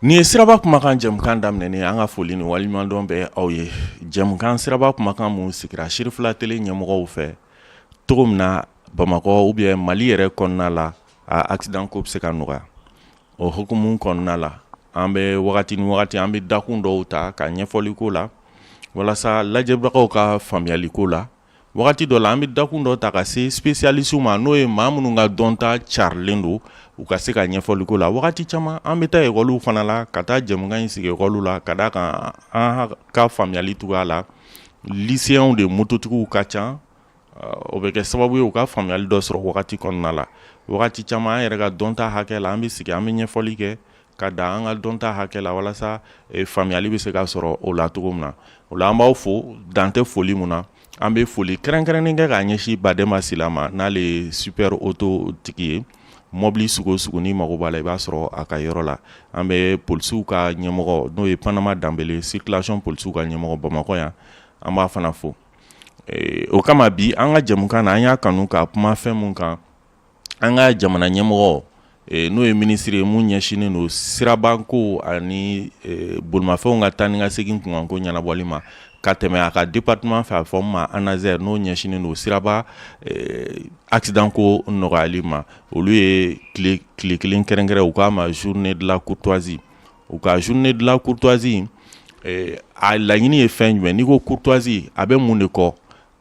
Ni ye siraba kumakan jɛmukan daminɛ an ka foli ni waliɲumandɔn bɛ aw ye. Jɛmukan siraba kumakan mun sigira Shirifula tele ɲɛmɔgɔw fɛ cogo min na Bamakɔ ou bien Mali yɛrɛ kɔnɔna la a accident ko bɛ se ka nɔgɔya. O hukumu kɔnɔna la an bɛ wagati ni wagati an bɛ dakun dɔw ta ka ɲɛfɔli ko la walasa lajɛbagaw ka faamuyali ko la. Wagati dɔ la an bɛ dakun dɔ ta ka se spécialiste ma n'o ye maa minnu ka dɔnta carilen don u ka se ka ɲɛfɔli ko la. Wagati caman an bɛ taa école fana la ka taa jɛmukan in sigi école la ka d'a kan an ka faamuyali cogoya la lycéens de mototigiw ka ca. O bɛ kɛ sababu ye u ka faamuyali dɔ sɔrɔ wagati kɔnɔna la. Wagati caman an yɛrɛ ka dɔnta hakɛ la an bɛ sigi an bɛ ɲɛfɔli kɛ ka da an ka dɔnta hakɛ la walasa faamuyali bɛ se ka sɔrɔ o la cogo min na. O la an b'aw fo dan tɛ foli mun na an bɛ foli kɛrɛnkɛrɛnnen kɛ k'a ɲɛsin Badɛma Sila ma n'ale ye super auto tigi ye. Mobili sugu o sugu n'i mago b'a la i b'a sɔrɔ a ka yɔrɔ la. An bɛ polisiw ka ɲɛmɔgɔ n'o ye Panama Danbele circulation polisiw ka ɲɛmɔgɔ Bamakɔ yan an b'a fana fo. O kama bi an ka jɛmukan na an y'a kanu ka kuma fɛn mun kan an ka jamana ɲɛmɔgɔ n'o ye ministre ye mun ɲɛsinen don sirabanko ani bolimafɛnw ka taa ni ka segin kunkanko ɲɛnabɔli ma ka tɛmɛ a ka département fɛ a fɔ min ma ANASER n'o ɲɛsinen don siraba accident ko nɔgɔyali ma. Olu ye tile kelen kɛrɛnkɛrɛn u k'a ma journée de la courtoisie. U ka journée de la courtoisie a laɲini ye fɛn jumɛn n'i ko courtoisie a bɛ mun de kɔ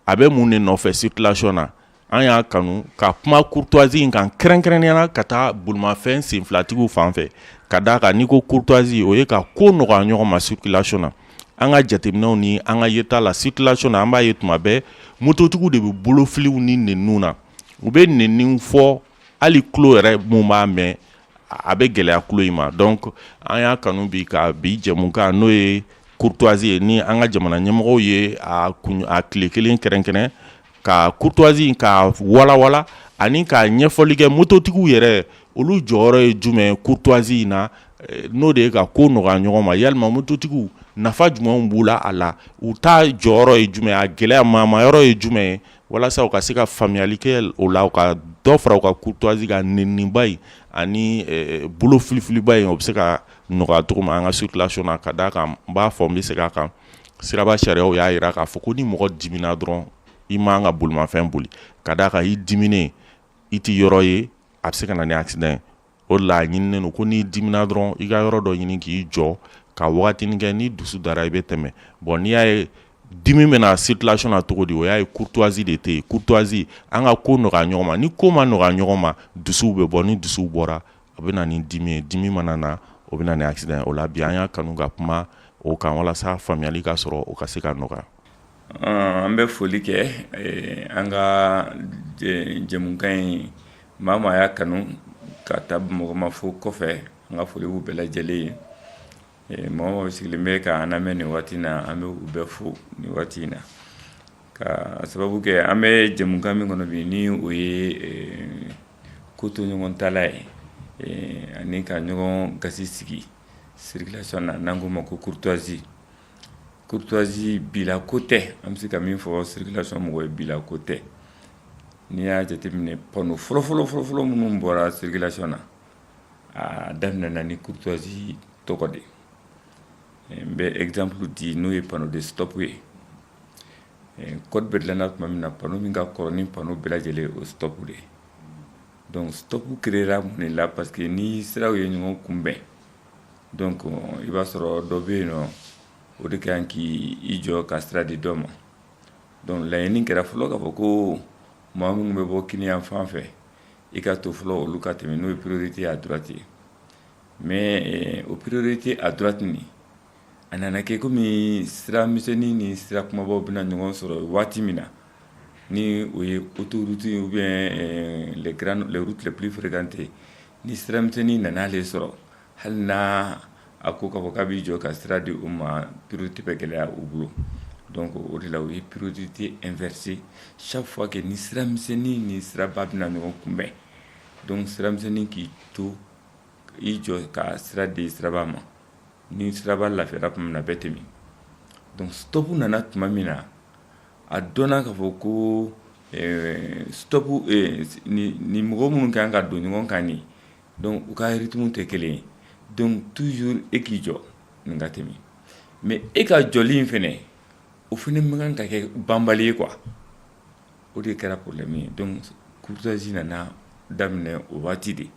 a bɛ mun de nɔfɛ circulation na. An y'a kanu ka kuma courtoisie in kan kɛrɛnkɛrɛnnenya ka taa bolimafɛn senfilatigiw fan fɛ ka d'a kan n'i ko courtoisie o ye ka ko nɔgɔya ɲɔgɔn ma circulation na. An ka jateminɛw ni an ka yeta la circulation na an b'a ye tuma bɛɛ mototigiw de bɛ bolofiliw ni nɛniw na. U bɛ nɛniw fɔ hali tulo yɛrɛ mun b'a mɛn a bɛ gɛlɛya tulo in ma. Donc an y'a kanu bi ka bi jɛmukan n'o ye courtoisie ye ni an ka jamana ɲɛmɔgɔw ye a tile kelen kɛrɛnkɛrɛn ka courtoisie ka walawala ani ka ɲɛfɔli kɛ mototigiw yɛrɛ olu jɔyɔrɔ ye jumɛn courtoisie in na n'o de ye ka ko nɔgɔya ɲɔgɔn ma yalima mototigiw nafa jumɛnw b'u la a la u ta jɔyɔrɔ ye jumɛn a gɛlɛya maamayɔrɔ ye jumɛn ye walasa u ka se ka faamuyali kɛ o la u ka dɔ fara u ka courtoisie ka nɛniba in ani bolo filifiliba in o bɛ se ka nɔgɔya cogo min an ka circulation na ka d'a kan n b'a fɔ n bɛ segin a kan siraba sariyaw y'a jira k'a fɔ ko ni mɔgɔ dimina dɔrɔn i man ka bolimafɛn boli ka d'a kan i diminen i tɛ yɔrɔ ye a bɛ se ka na ni accident ye. O de la a ɲininen don ko n'i dimina dɔrɔn i ka yɔrɔ dɔ ɲini k'i jɔ ka wagatinin kɛ ni dusu dara i bɛ tɛmɛ. Bon n'i y'a ye dimi bɛna circulation na cogo di o y'a ye courtoisie de tɛ yen. Courtoisie an ka ko nɔgɔya ɲɔgɔn ma ni ko ma nɔgɔya ɲɔgɔn ma dusuw bɛ bɔ ni dusuw bɔra a bɛ na ni dimi ye dimi mana na o bɛ na ni accident ye. O la bi an y'a kanu ka kuma o kan walasa faamuyali ka sɔrɔ o ka se ka nɔgɔya. An bɛ foli kɛ an ka jɛmukan in maa maa y'a kanu ka taa Bamakɔ ma fo kɔfɛ an ka foli b'u bɛɛ lajɛlen ye. Mɔgɔ sigilen bɛ k'an lamɛn nin waati in na an bɛ u bɛɛ fo nin waati in na ka sababu kɛ an bɛ jɛmukan min kɔnɔ bi ni o ye ko to ɲɔgɔn tala ye ani ka ɲɔgɔn gasi sigi circulation na n'an k'o ma ko courtoisie. Courtoisie bila ko tɛ an bɛ se ka min fɔ circulation mɔgɔ ye bila ko tɛ. N'i y'a jateminɛ panneau fɔlɔ minnu bɔra circulation na a daminɛna ni courtoisie tɔgɔ de. N bɛ exemple di n'o ye panneau de stop ye. Code bɛ dilanna tuma min na panneau min ka kɔrɔ ni panneau bɛɛ lajɛlen o stop de. Donc stop créera mun de la parce que ni siraw ye ɲɔgɔn kunbɛn donc i b'a sɔrɔ dɔ bɛ yen nɔ o de kan k'i jɔ ka sira di dɔ ma. Donc laɲini kɛra fɔlɔ k'a fɔ ko maa minnu bɛ bɔ kiliyan fan fɛ i ka to fɔlɔ olu ka tɛmɛ n'o ye priorité à droite ye. Mais o priorité à droite nin a nana kɛ komi sira misɛnnin ni sira kumabaw bɛna ɲɔgɔn sɔrɔ waati min na ni o ye autoroute ou bien les routes les plus fréquentées ni sira misɛnnin nan'ale sɔrɔ hali n'a a ko k'a fɔ k'a b'i jɔ ka sira di o ma priorité bɛ gɛlɛya u bolo. Donc o de la o ye priorité inversée chaque fois que ni sira misɛnnin ni siraba bɛna ɲɔgɔn kunbɛn donc sira misɛnnin k'i to i jɔ ka sira di siraba ma ni siraba lafiyara tuma min na bɛɛ tɛmɛ. Donc stop nana tuma min na a dɔnna k'a fɔ ko stop ni mɔgɔ minnu kan ka don ɲɔgɔn kan ni donc u ka rythme tɛ kelen ye. donc toujours e k'i jɔ nin ka tɛmɛ mais e ka jɔli in fɛnɛ o fɛnɛ man kan ka kɛ banbali ye quoi o de kɛra problème ye donc courtoisie nana daminɛ o waati de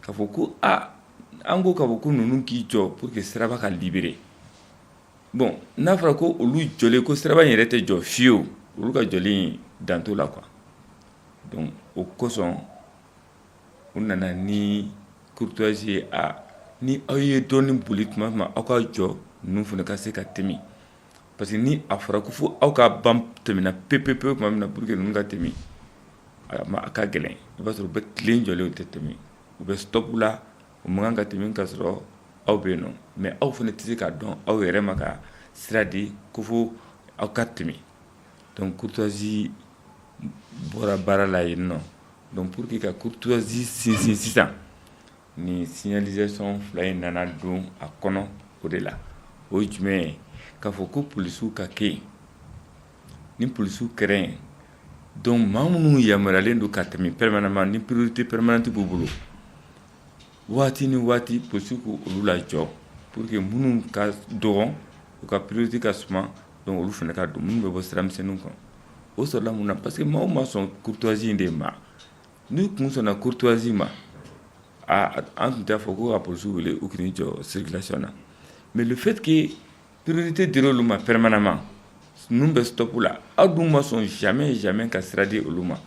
k'a fɔ ko an ko k'a fɔ ko ninnu k'i jɔ pour que siraba ka libérer bon n'a fɔra ko olu jɔlen ko siraba in yɛrɛ tɛ jɔ fiyewu olu ka jɔli dan t'o la quoi donc o kosɔn u nana ni courtoisie ye ni aw ye dɔɔni boli tuma tuma aw ka jɔ ninnu fana ka se ka tɛmɛ parce que ni a fɔra ko fo aw ka ban tɛmɛna pepepewu tuma min na pour que ninnu ka tɛmɛ a ka gɛlɛn i b'a sɔrɔ u bɛ tilen jɔlen u tɛ tɛmɛ u bɛ stop la u man kan ka tɛmɛ k'a sɔrɔ aw bɛ yen nɔ mais aw fana tɛ se k'a dɔn aw yɛrɛ ma ka sira di ko fo aw ka tɛmɛ donc courtoisie bɔra baara la yen nɔ donc pour que ka courtoisie sinsin sisan ni signalisation fila in nana don a kɔnɔ o de la o ye jumɛn ye k'a fɔ ko polisiw ka kɛ yen ni polisiw kɛra yen donc maa minnu yamaruyalen don ka tɛmɛ permanemment ni priorité permanente b'u bolo waati ni waati polisiw k'olu lajɔ pour que minnu ka dɔgɔn u ka priorité ka suma donc olu fana ka don minnu bɛ bɔ siramisɛnninw kan o sɔrɔla mun na parce que maaw ma sɔn courtoisie de ma n'u kun sɔnna courtoisie ma an tun t'a fɔ ko ka polisiw wele u k'i jɔ circulation na mais le fait que priorité dira olu ma permanemment ninnu bɛ stop la aw dun ma sɔn jamais ka sira di olu ma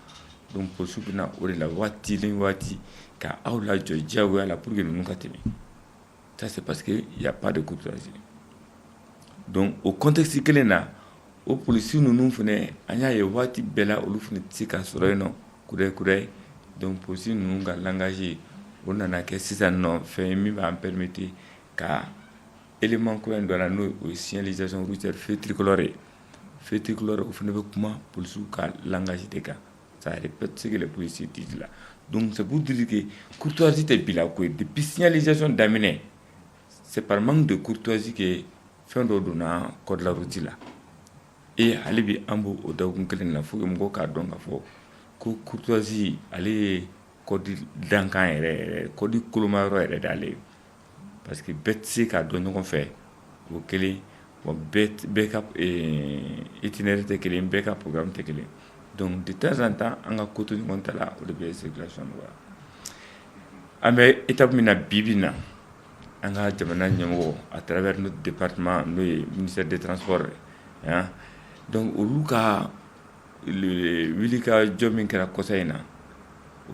donc polisiw bɛna o de la waati ni waati ka aw lajɔ diyagoya la pour que ninnu ka tɛmɛ ça c'est parce que il y a pas de courtoisie donc au contexte kelen na o polisiw ninnu fana an y'a ye waati bɛɛ la olu fana tɛ se ka sɔrɔ yen nɔ kuraye donc polisiw ninnu ka langage o nana kɛ sisan nɔ fɛn min b'an permettre ka élément kura in dɔ la n'o ye signalisation routière feu tricolore ye feu tricolore o fana bɛ kuma polisiw ka langage de kan ça répète ce que les policiers disent là donc c'est pour dire que courtoisie tɛ bila ko ye depuis signalisation daminɛ c'est par manque de courtoisie que fɛn dɔ donna code la route la hali bi an b'o o dakun kelen na fo que mɔgɔw k'a dɔn k'a fɔ ko courtoisie ale ye code dankan yɛrɛ code kolomayɔrɔ yɛrɛ d'ale ye parce que bɛɛ tɛ se k'a dɔn ɲɔgɔn fɛ o kelen bon bɛɛ ka itinéraire tɛ kelen bɛɛ ka programme tɛ kelen donc de temps en temps an ka ko to ɲɔgɔn ta la o de bɛ circulation nɔgɔya an bɛ étape min na bi bi in na an ka jamana ɲɛmɔgɔ à travers notre département n'o ye ministère des transports hein donc olu ka wuli ka jɔ min kɛra kɔsa in na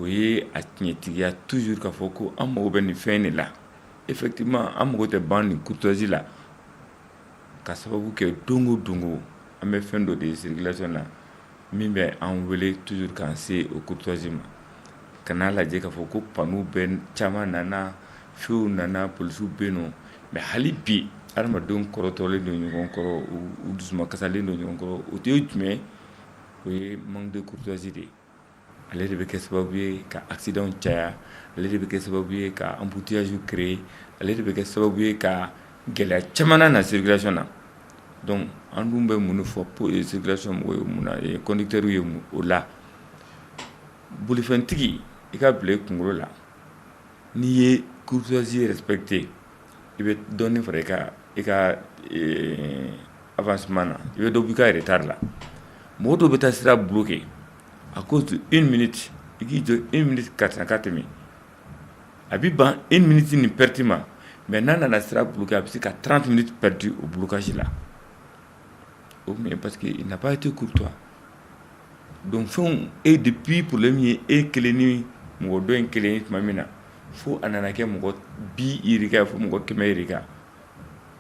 o ye a tiɲɛtigiya toujours k'a fɔ ko an mago bɛ nin fɛn de la effectivement an mago tɛ ban nin courtoisie la ka sababu kɛ don o don an bɛ fɛn dɔ de ye circulation na min bɛ an wele toujours k'an se o courtoisie ma kana lajɛ k'a fɔ ko panneau bɛɛ caman nana fɛnw nana polisiw bɛ yen nɔ mais hali bi adamadenw kɔrɔtɔlen don ɲɔgɔn kɔrɔ u dusuma kasalen don ɲɔgɔn kɔrɔ o tɛ jumɛn o ye manque de courtoisie de ye ale de bɛ kɛ sababu ye ka accident caya ale de bɛ kɛ sababu ye ka embouteillage créer ale de bɛ kɛ sababu ye ka gɛlɛya caman na circulation na donc an dun bɛ mun de fɔ pour circulation mɔgɔw ye mun na conducteur ye o la bolifɛntigi i ka bila i kunkolo la n'i ye courtoisie respecté i bɛ dɔɔnin fara i ka avancement na i bɛ dɔ bɔ i ka retard la mɔgɔ dɔw bɛ taa sira bloqué à cause de 1 minute i k'i jɔ 1 minute karisa ka tɛmɛ a bɛ ban 1 minute ni perte ma mais n'a nana sira bloqué a bɛ se ka 30 minutes perdu au blocage la o tun ye parce que il n'a pas été courtois donc fɛnw depuis problème ye kelen ni mɔgɔ dɔ in kelen ye tuma min na fo a nana kɛ mɔgɔ 10 yirika fo mɔgɔ 100 yirika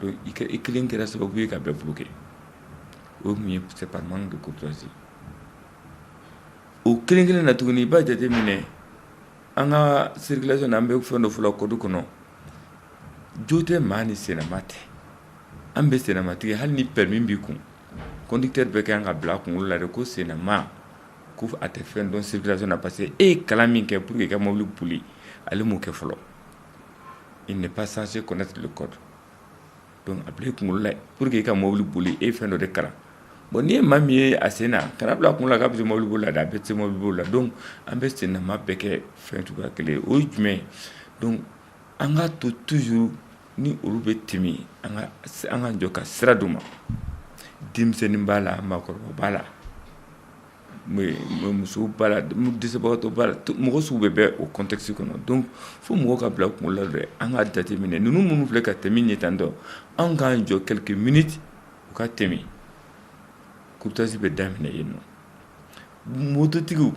donc i kelen kɛra sababu ye ka bɛɛ bloqué o tun ye c'est par manque de courtoisie o kelen na tuguni i b'a jateminɛ an ka circulation na an bɛ fɛn dɔ fɔlɔ code kɔnɔ jo tɛ maa ni senama tɛ an bɛ senamatigi hali ni permis b'i kun conducteur bɛ kɛ an ka bila kunkolo la de ko senama ko a tɛ fɛn dɔn circulation na parce que e ye kalan min kɛ pour que i ka mobili boli ale m'o kɛ fɔlɔ il n'est pas censé connaître le code donc a bila i kunkolo la pour que i ka mobili boli e ye fɛn dɔ de kalan bon n'i ye maa min ye a sen na kana bila a kunkolo la k'a bɛ se mobili boli la dɛ a bɛɛ tɛ se mobili boli la donc an bɛ senama bɛɛ kɛ fɛn cogoya kelen o ye jumɛn donc an ka to toujours ni olu bɛ tɛmɛ an ka jɔ ka sira d'u ma denmisɛnnin b'a la maakɔrɔba b'a la muso b'a la dɛsɛbagatɔ b'a la mɔgɔ sugu bɛɛ bɛ o contexte kɔnɔ donc fo mɔgɔ ka bila kunkolo la dɛ an ka jateminɛ ninnu minnu filɛ ka tɛmɛ ɲɛ tan tɔ an k'an jɔ quelques minutes u ka tɛmɛ courtoisie bɛ daminɛ yen nɔ mototigiw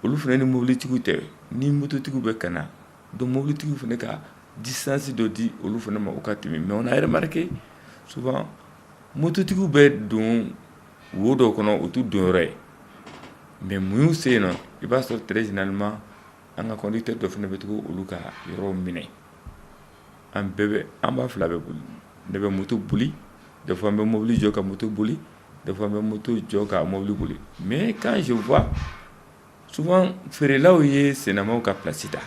olu fana ni mobilitigiw tɛ ni mototigiw bɛ ka na donc mobilitigiw fana ka distance dɔ di olu fana ma u ka tɛmɛ mais on a remarqué souvent mototigiw bɛ don wo dɔw kɔnɔ o t'u donyɔrɔ ye mais mun y'u se yen nɔ i b'a sɔrɔ très généralement an ka conducteur dɔ fana bɛ to olu ka yɔrɔw minɛ an b'a fila bɛ boli ne bɛ moto boli des fois an bɛ mobili jɔ ka moto boli des fois an bɛ moto jɔ ka mobili boli mais quand je vois souvent feerelaw ye sennamaw ka place ta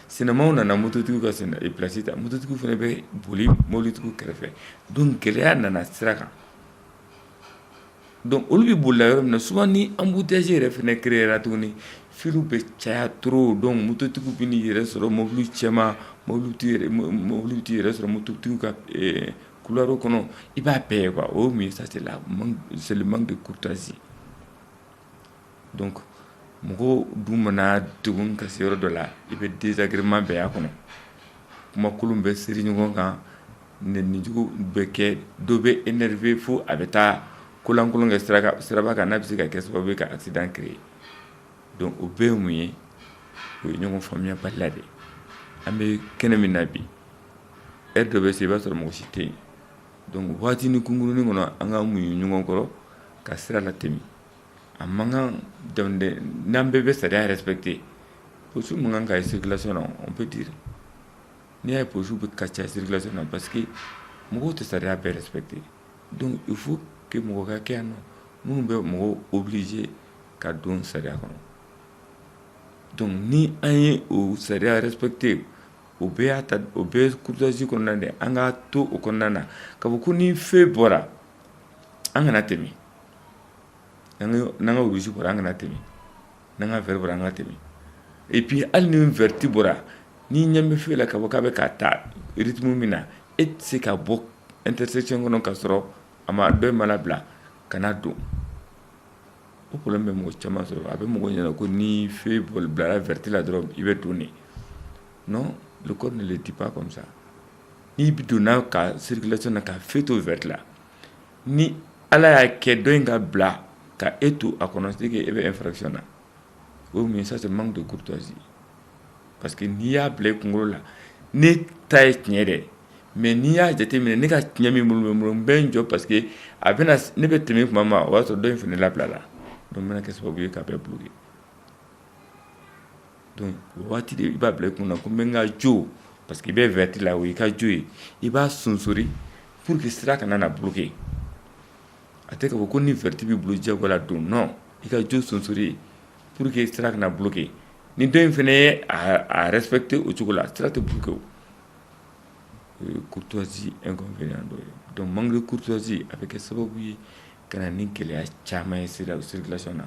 sennamaw nana mototigiw ka place ta mototigiw fana bɛ boli mobilitigiw kɛrɛfɛ donc gɛlɛya nana sira kan donc olu bɛ bolila yɔrɔ min na souvent ni embouteillage yɛrɛ fana créera tuguni filiw bɛ caya trop donc mototigiw bɛ n'i yɛrɛ sɔrɔ mobili cɛman mobili t'i yɛrɛ sɔrɔ mototigiw ka couloir kɔnɔ i b'a bɛɛ ye quoi o min ça c'est le manque de courtoisie donc mɔgɔw dun mana degun ka se yɔrɔ dɔ la i bɛ désagrément bɛɛ y'a kɔnɔ kumakolon bɛ seri ɲɔgɔn kan nɛnijugu bɛ kɛ dɔ bɛ énervé fo a bɛ taa kolankolon kɛ siraba kan n'a bɛ se ka kɛ sababu ye ka accident créer donc o bɛɛ ye mun ye o ye ɲɔgɔn faamuya baliya de ye an bɛ kɛnɛ min na bi heure dɔ bɛ se i b'a sɔrɔ mɔgɔ si tɛ yen donc waati ni kunkurunin kɔnɔ an ka muɲu ɲɔgɔn kɔrɔ ka sira latɛmɛ a man kan n'an bɛɛ bɛ sariya respecter policiers man kan ka ye circulation na on peut dire n'i y'a ye policiers bɛ ka caya circulation na parce que mɔgɔw tɛ sariya bɛɛ respecter donc il faut que mɔgɔ ka kɛ yan nɔ minnu bɛ mɔgɔw obligé ka don sariya kɔnɔ donc ni an ye o sariya respecter o bɛɛ courtoisie kɔnɔna de an ka to o kɔnɔna na k'a fɔ ko ni feu bɔra an kana tɛmɛ n'an ka rouge bɔra an kana tɛmɛ n'an ka vert bɔra an ka tɛmɛ et puis hali ni vert bɔra ni ɲɛ bɛ feu la k'a fɔ k'a bɛ ka taa rythme min na e tɛ se ka bɔ intersection kɔnɔ ka sɔrɔ a ma dɔ in ma labila kana don o problème bɛ mɔgɔ caman sɔrɔ a bɛ mɔgɔ ɲɛna ko ni feu bilara vert la dɔrɔn i bɛ don de non le code ne le dit pas comme ça n'i bɛ donna ka circulation na ka feu to vert la ni ala y'a kɛ dɔ in ka bila ka e to a kɔnɔ c'est que e bɛ infraction na o min ça c'est manque de courtoisie parce que n'i y'a bila i kunkolo la ne ta ye tiɲɛ dɛ mais n'i y'a jateminɛ ne ka tiɲɛ min bolo bɛ n bolo n bɛ n jɔ parce que a bɛna ne bɛ tɛmɛ tuma min o b'a sɔrɔ dɔ in fana labila la donc n bɛna kɛ sababu ye k'a bɛɛ bloquer donc o waati de i b'a bila i kun na ko n bɛ n ka jo parce que i bɛ vert la o y'i ka jo ye i b'a sonsori pour que sira kana na bloquer a tɛ k'a fɔ ko ni vert b'i bolo diyagoya la don non i ka jo sonsori pour que sira kana bloquer ni dɔ in fana ye a respecter o cogo la sira tɛ bloquer o courtoisie inconvénient dɔ ye donc manque de courtoisie a bɛ kɛ sababu ye ka na ni gɛlɛya caman ye circulation na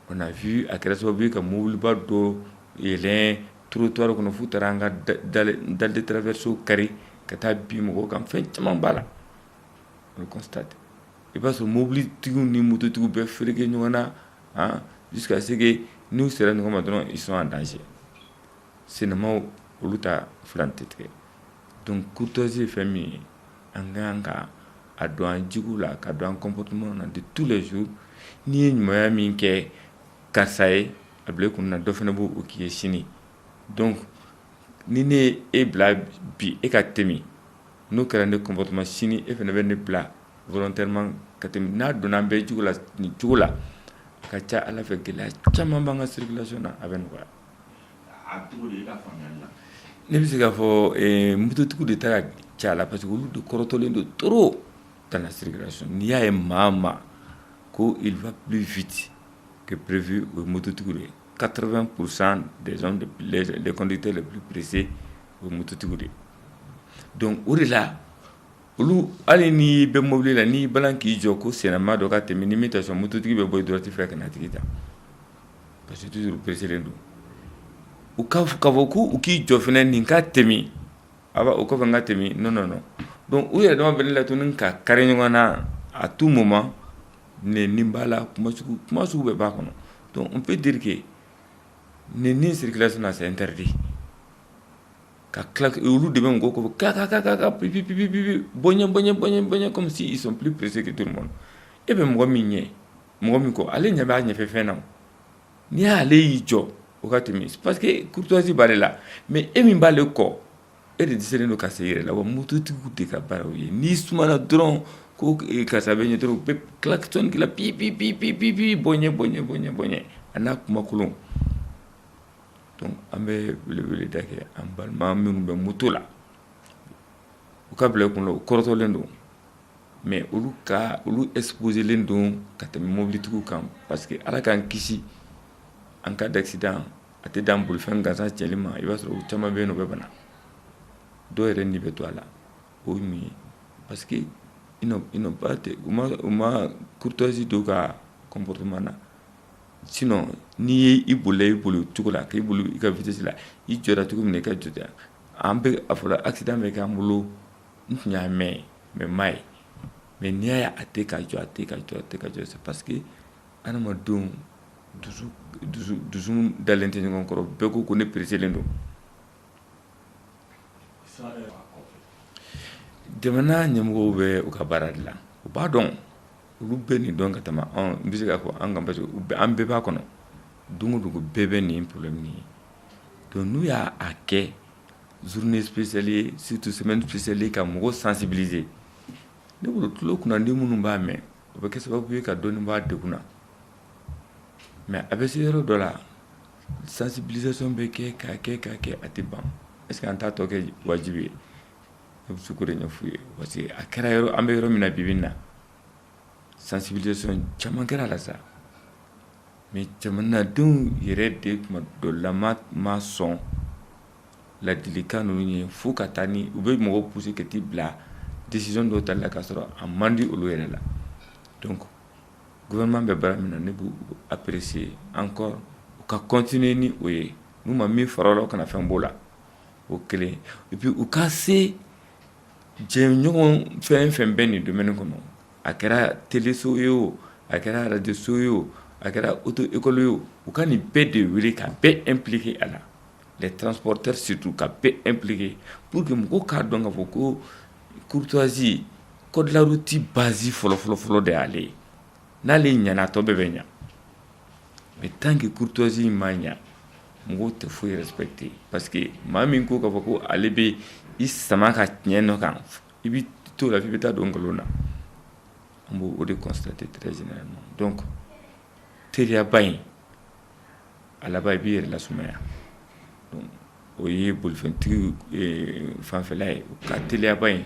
on a vu a kɛra sababu ye ka mobiliba dɔ yɛlɛn trottoir kɔnɔ f'u taara an ka dalle de traverseau kari ka taa bin mɔgɔw kan fɛn caman b'a la on le constate i b'a sɔrɔ mobilitigiw ni mototigiw bɛɛ fereke ɲɔgɔn na jusqu'à ce que n'u sera ɲɔgɔn ma dɔrɔn ils sont en danger sennamaw olu ta filan tɛ tigɛ donc courtoisie ye fɛn min ye an ka kan ka a dɔn an jigiw la ka dɔn an comportement na de tous les jours n'i ye ɲumanya min kɛ karisa ye a bila i kun na dɔ fana b'o k'i ye sini donc ni ne ye e bila bi e ka tɛmɛ n'o kɛra ne comportement sini e fana bɛ ne bila volontairement ka tɛmɛ n'a donna an bɛɛ jogo la nin cogo la a ka ca ala fɛ gɛlɛya caman b'an ka circulation na a bɛ nɔgɔya a cogo de i ka faamuyali la ne bɛ se k'a fɔ mototigiw de ta ka ca la parce que olu de kɔrɔtɔlen don trop dans la circulation n'i y'a ye maa o maa ko il va plus vite que prévu o ye mototigiw de ye 80% des hommes les conducteurs les plus pressés o ye mototigiw de ye donc o de la olu hali n'i bɛ mobili la n'i balan k'i jɔ ko sennama dɔ ka tɛmɛ ni min tɛ sɔn mototigi bɛ bɔ i droite fɛ ka n'a tigi ta parce que toujours pressé don u k'a fɔ k'u k'i jɔ fɛnɛ nin ka tɛmɛ aba o kɔfɛ n ka tɛmɛ non non non donc u yɛrɛ dama bɛne la tuguni ka kari ɲɔgɔn na à tout moment nɛni b'a la kuma sugu bɛɛ b'a kɔnɔ donc on peut dire que nɛni circulation na c'est interdit ka tila olu de bɛ mɔgɔw kɔfɛ ka pipi bɔɲɛ comme si ils sont plus pressés que tout le monde e bɛ mɔgɔ min ɲɛ mɔgɔ min kɔ ale ɲɛ b'a ɲɛfɛ fɛn na n'i y'ale y'i jɔ o ka tɛmɛ parce que courtoisie b'ale la mais e min b'ale kɔ e de dɛsɛlen don ka se i yɛrɛ la wa mototigiw de ka baara o ye n'i sumana dɔrɔn ko karisa bɛ ɲɛ dɔrɔn u bɛ klaxon k'i la pipi bɔɲɛ a n'a kumakolon donc an bɛ weleweleda kɛ an balima minnu bɛ moto la u ka bila i kun la u kɔrɔtɔlen don mais olu exposelen don ka tɛmɛ mobilitigiw kan parce que ala k'an kisi en cas d'accident a tɛ dan bolifɛn gansan cɛli ma i b'a sɔrɔ u caman bɛ yen nɔ u bɛ bana dɔw yɛrɛ ni bɛ to a la o ye mun ye parce que u ma courtoisie don ka comportement na sinon n'i ye i boli cogo la k'i boli i ka vitesse la i jɔra cogo min na i ka jɔ ten an bɛ a fɔra accident bɛ k'an bolo n tun y'a mɛn mais m'a ye mais n'i y'a ye a tɛ ka jɔ c'est parce que adamadenw dusu dalen tɛ ɲɔgɔn kɔrɔ bɛɛ ko ne pereselen don jamana ɲɛmɔgɔw bɛ u ka baara de la u b'a dɔn olu bɛ nin dɔn ka tɛmɛ n bɛ se k'a fɔ an kan parce que an bɛɛ b'a kɔnɔ don o don bɛɛ bɛ nin problème ye donc n'u y'a kɛ journée spéciale ye surtout semaine spéciale ye ka mɔgɔw sensibiliser ne bolo tulo kunnandi minnu b'a mɛn o bɛ kɛ sababu ye ka dɔɔni bɔ a degun na mais a bɛ se yɔrɔ dɔ la sensibilisation bɛ kɛ k'a kɛ a tɛ ban est-ce que an t'a tɔ kɛ wajibi ye ne bɛ se k'o de ɲɛf'u ye parce que a kɛra yɔrɔ an bɛ yɔrɔ min na bi na sensibilisation caman kɛra a la sa mais jamanadenw yɛrɛ de tuma dɔ la ma sɔn ladilikan ninnu ye fo ka taa ni u bɛ mɔgɔw pousser ka t'i bila décision dɔw tali la k'a sɔrɔ a man di olu yɛrɛ la donc gouvernement bɛ baara min na ne b'u apprécier encore u ka continuer ni o ye n'u ma min fara o la u kana fɛn b'o la o kelen et puis u ka se jɛɲɔgɔn fɛn bɛ nin domaine kɔnɔ a kɛra téléso ye o a kɛra radioso ye o a kɛra auto école ye o u ka nin bɛɛ de wele ka bɛɛ impliquer a la les transporteurs surtout ka bɛɛ impliquer pour que mɔgɔw k'a dɔn k'a fɔ ko courtoisie code de la route base fɔlɔ de y'ale ye n'ale ɲana tɔ bɛɛ bɛ ɲa mais tant que courtoisie ma ɲa mɔgɔw tɛ foyi respecter parce que maa min ko k'a fɔ ko ale bɛ i sama ka tiɲɛ dɔ kan i bɛ to la f'i bɛ taa don nkalon na an b'o o de constater très généralement donc teriyaba in a laban i b'i yɛrɛ lasumaya donc o ye bolifɛntigi fanfɛla ye u ka teriyaba in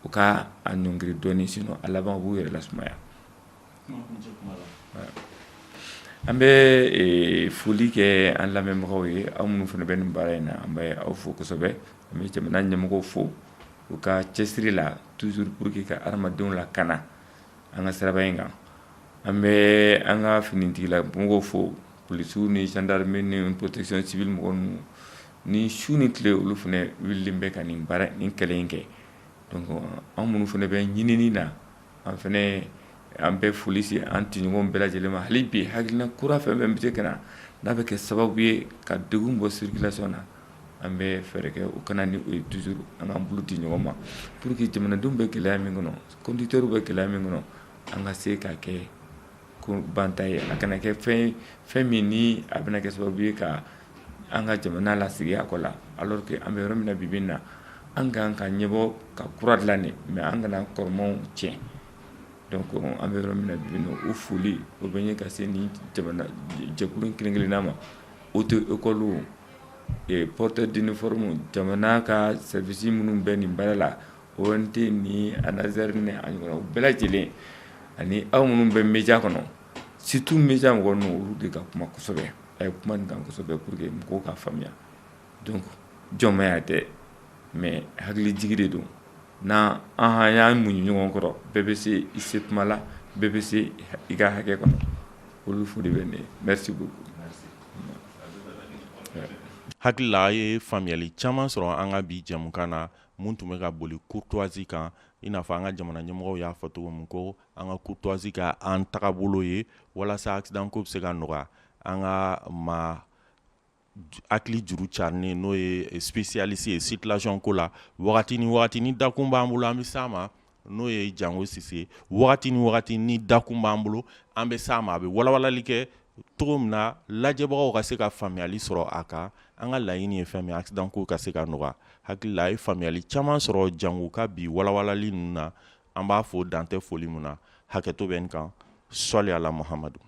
u ka a ɲɔngiri dɔɔni sinon a laban u b'u yɛrɛ lasumaya an bɛ foli kɛ an lamɛnbagaw ye aw minnu fana bɛ nin baara in na an bɛ aw fo kosɛbɛ an bɛ jamana ɲɛmɔgɔw fo u ka cɛsiri la toujours pour que ka adamadenw lakana an ka siraba in kan an bɛ an ka finitigilabagaw fo polisiw ni gendarmerie ni protection civile mɔgɔw ninnu ni su ni tile olu fana wililen bɛ ka nin kɛlɛ in kɛ donc an minnu fana bɛ ɲinini na an bɛ foli se an tiɲɔgɔnw bɛɛ lajɛlen ma hali bi hakilina kura fɛn bɛ se ka na n'a bɛ kɛ sababu ye ka degun bɔ circulation na an bɛ fɛɛrɛ kɛ o kana ni o ye toujours an k'an bolo di ɲɔgɔn ma pour que jamanadenw bɛ gɛlɛya min kɔnɔ conducteurs bɛ gɛlɛya min kɔnɔ an ka se ka kɛ ko banta ye a kana kɛ fɛn min ni a bɛna kɛ sababu ye ka an ka jamana lasigi a kɔ la alors que an bɛ yɔrɔ min na bi na an kan ka ɲɛbɔ ka kura dilan de mais an kana kɔrɔmanw tiɲɛ donc an bɛ yɔrɔ min na bi o foli o bɛ ɲɛ ka se ni jamana jɛkulu kelen-kelenna ma auto école porteur d'uniforme jamana ka service minnu bɛ nin baara la ONT ni ANASER ni a ɲɔgɔnna u bɛɛ lajɛlen ani aw minnu bɛ média kɔnɔ surtout média mɔgɔ ninnu olu de ka kuma kosɛbɛ a ye kuma nin kan kosɛbɛ pour que mɔgɔw ka faamuya donc jɔnmaya tɛ mais hakilijigi de don n'an y'an muɲu ɲɔgɔn kɔrɔ bɛɛ bɛ se i se kuma la bɛɛ bɛ se i ka hakɛ kɔnɔ olu fo de bɛ ne merci beaucoup. hakili la a ye faamuyali caman sɔrɔ an ka bi jɛmukan na mun tun bɛ ka boli courtoisie kan i n'a fɔ an ka jamana ɲɛmɔgɔw y'a fɔ cogo min ko an ka courtoisie ka an tagabolo ye walasa accident ko bɛ se ka nɔgɔya an ka maa hakili juru carinen n'o ye spécialiste ye circulation ko la wagati ni wagati ni dakun b'an bolo an bɛ s'a ma n'o ye Jango Sise wagati ni wagati ni dakun b'an bolo an bɛ s'a ma a bɛ walawalali kɛ cogo min na lajɛbagaw ka se ka faamuyali sɔrɔ a kan an ka laɲini ye fɛn min accident ko ka se ka nɔgɔya hakili la a ye faamuyali caman sɔrɔ Jango ka bi walawalali ninnu na an b'a fo dan tɛ foli min na hakɛto bɛ n kan sɔli ala Muhamadu